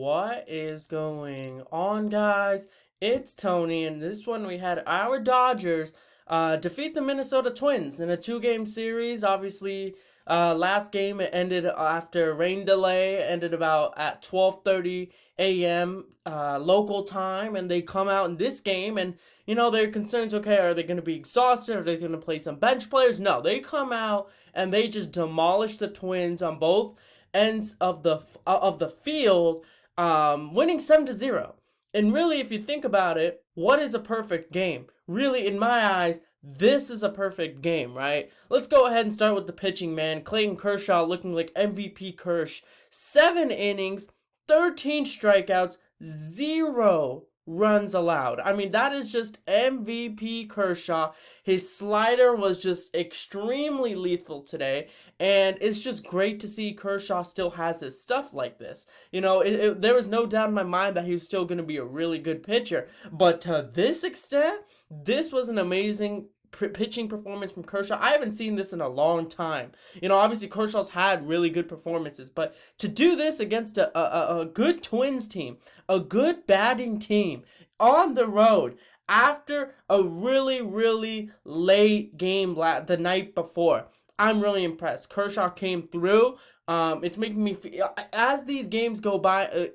What is going on, guys? It's Tony, and this one we had our Dodgers defeat the Minnesota Twins in a two-game series. Obviously, last game it ended after a rain delay, ended about at 12:30 a.m. Local time, and they come out in this game, and their concerns. Okay, are they going to be exhausted? Are they going to play some bench players? No, they come out and they just demolish the Twins on both ends of the field, winning 7-0. And really, if you think about it, what is a perfect game? Really, in my eyes, this is a perfect game, right? Let's go ahead and start with the pitching, man. Clayton Kershaw looking like MVP Kersh. 7 innings, 13 strikeouts, 0 runs allowed. I mean, that is just MVP Kershaw. His slider was just extremely lethal today, and it's just great to see Kershaw still has his stuff like this. There was no doubt in my mind that he was still going to be a really good pitcher, but to this extent, this was an amazing pitching performance from Kershaw. I haven't seen this in a long time. Obviously Kershaw's had really good performances, but to do this against a good Twins team, a good batting team on the road after a really, really late game the night before, I'm really impressed. Kershaw came through. It's making me feel, as these games go by,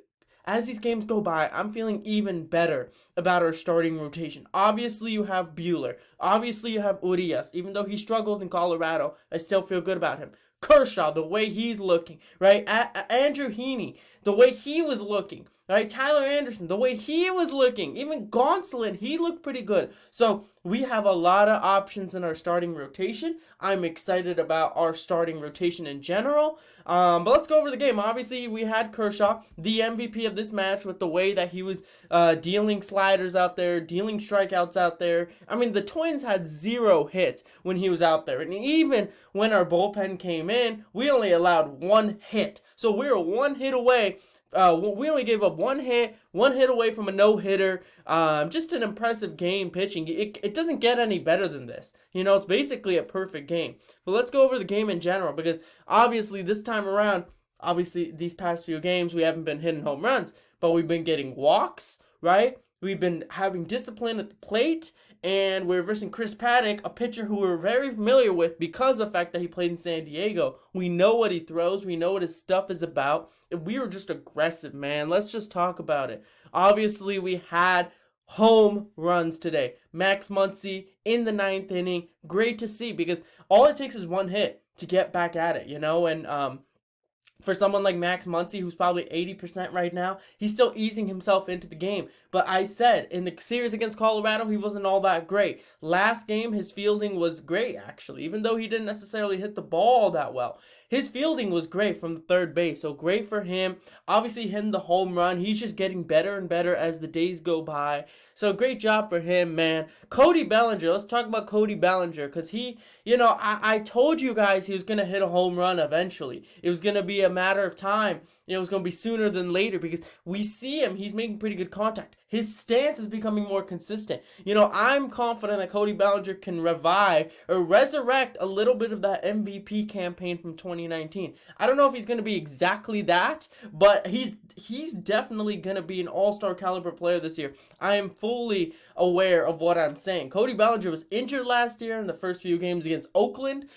I'm feeling even better about our starting rotation. Obviously, you have Buehler. Obviously, you have Urias. Even though he struggled in Colorado, I still feel good about him. Kershaw, the way he's looking, right? Andrew Heaney, the way he was looking, right? Tyler Anderson, the way he was looking. Even Gonsolin, he looked pretty good. So we have a lot of options in our starting rotation. I'm excited about our starting rotation in general. But let's go over the game. Obviously, we had Kershaw, the MVP of this match, with the way that he was dealing sliders out there, dealing strikeouts out there. I mean, the Twins had 0 hits when he was out there. And even when our bullpen came in, we only allowed 1 hit. So we were 1 hit away. We only gave up 1 hit away from a no-hitter. Just an impressive game pitching. It doesn't get any better than this. It's basically a perfect game. But let's go over the game in general, because obviously this time around, these past few games, we haven't been hitting home runs, but we've been getting walks, right? We've been having discipline at the plate, and we're versing Chris Paddock, a pitcher who we're very familiar with because of the fact that he played in San Diego. We know what he throws. We know what his stuff is about. We were just aggressive, man. Let's just talk about it. Obviously, we had home runs today. Max Muncie in the 9th inning. Great to see, because all it takes is 1 hit to get back at it, and for someone like Max Muncie, who's probably 80% right now, he's still easing himself into the game. But I said, in the series against Colorado, he wasn't all that great. Last game, his fielding was great, actually, even though he didn't necessarily hit the ball that well. His fielding was great from the third base, so great for him. Obviously, hitting the home run. He's just getting better and better as the days go by. So great job for him, man. Cody Bellinger, let's talk about Cody Bellinger, because I told you guys he was going to hit a home run eventually. It was going to be a matter of time. It was going to be sooner than later, because we see him. He's making pretty good contact. His stance is becoming more consistent. I'm confident that Cody Ballinger can revive or resurrect a little bit of that MVP campaign from 2019. I don't know if he's going to be exactly that, but he's definitely going to be an all-star caliber player this year. I am fully aware of what I'm saying. Cody Ballinger was injured last year in the first few games against Oakland.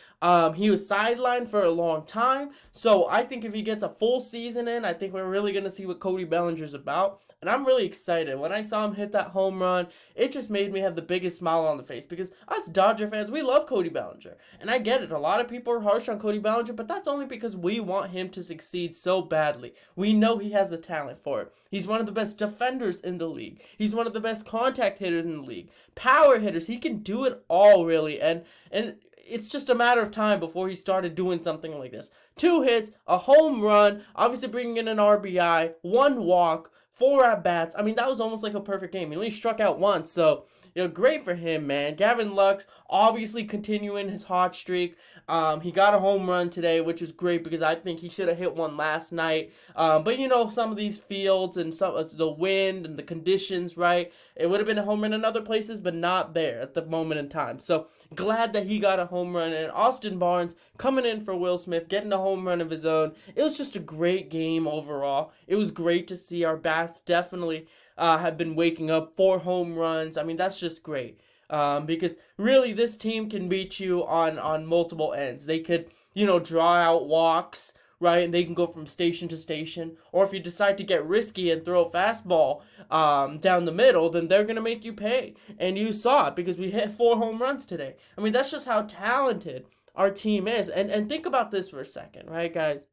He was sidelined for a long time. So I think if he gets a full season in, I think we're really going to see what Cody Bellinger's about. And I'm really excited. When I saw him hit that home run, it just made me have the biggest smile on the face, because us Dodger fans, we love Cody Bellinger. And I get it. A lot of people are harsh on Cody Bellinger, but that's only because we want him to succeed so badly. We know he has the talent for it. He's one of the best defenders in the league. He's one of the best contact hitters in the league. Power hitters. He can do it all, really. And it's just a matter of time before he started doing something like this. 2 hits, a home run, obviously bringing in an RBI, 1 walk, 4 at-bats. I mean, that was almost like a perfect game. He only struck out once, so, great for him, man. Gavin Lux obviously continuing his hot streak. He got a home run today, which is great because I think he should have hit one last night. But some of these fields and some the wind and the conditions, right? It would have been a home run in other places, but not there at the moment in time. So glad that he got a home run. And Austin Barnes coming in for Will Smith, getting a home run of his own. It was just a great game overall. It was great to see our bats definitely have been waking up 4 home runs. I mean, that's just great. Because really this team can beat you on multiple ends. They could, draw out walks, right? And they can go from station to station. Or if you decide to get risky and throw a fastball down the middle, then they're going to make you pay. And you saw it because we hit 4 home runs today. I mean, that's just how talented our team is. And think about this for a second, right, guys?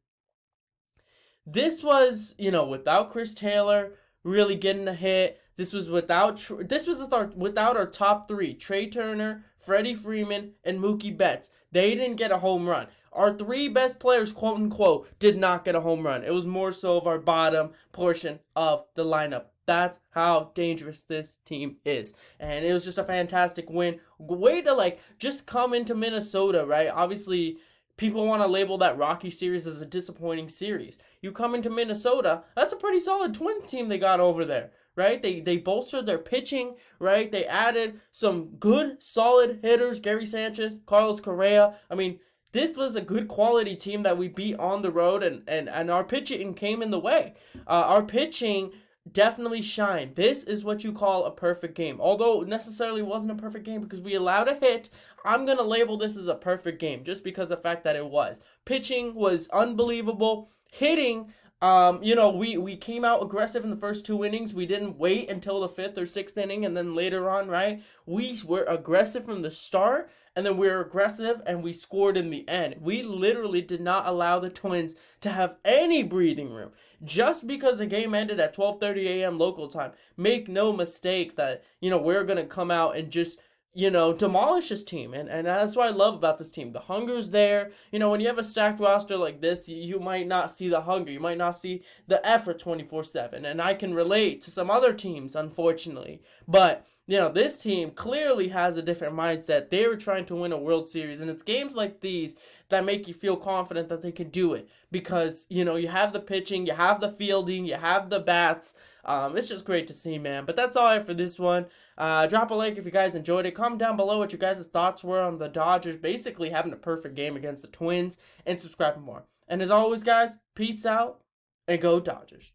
This was, without Chris Taylor really getting a hit. This was without our top 3, Trey Turner, Freddie Freeman, and Mookie Betts. They didn't get a home run. Our 3 best players, quote unquote, did not get a home run. It was more so of our bottom portion of the lineup. That's how dangerous this team is. And it was just a fantastic win. Way to just come into Minnesota, right? Obviously, people want to label that Rocky series as a disappointing series. You come into Minnesota, that's a pretty solid Twins team they got over there, right? They bolstered their pitching, right? They added some good, solid hitters, Gary Sanchez, Carlos Correa. I mean, this was a good quality team that we beat on the road, and our pitching came in the way. Our pitching definitely shined. This is what you call a perfect game. Although it necessarily wasn't a perfect game because we allowed a hit, I'm going to label this as a perfect game just because of the fact that it was. Pitching was unbelievable. Hitting, we came out aggressive in the first 2 innings. We didn't wait until the 5th or 6th inning and then later on, right? We were aggressive from the start, and then we were aggressive and we scored in the end. We literally did not allow the Twins to have any breathing room. Just because the game ended at 12:30 a.m. local time, make no mistake that, we're going to come out and just, demolish this team. And that's what I love about this team. The hunger's there. When you have a stacked roster like this, you might not see the hunger. You might not see the effort 24/7. And I can relate to some other teams, unfortunately. But, this team clearly has a different mindset. They were trying to win a World Series. And it's games like these that make you feel confident that they can do it. Because, you have the pitching, you have the fielding, you have the bats. It's just great to see, man. But that's all I have for this one. Drop a like if you guys enjoyed it. Comment down below what your guys' thoughts were on the Dodgers basically having a perfect game against the Twins. And subscribe for more. And as always, guys, peace out and go Dodgers.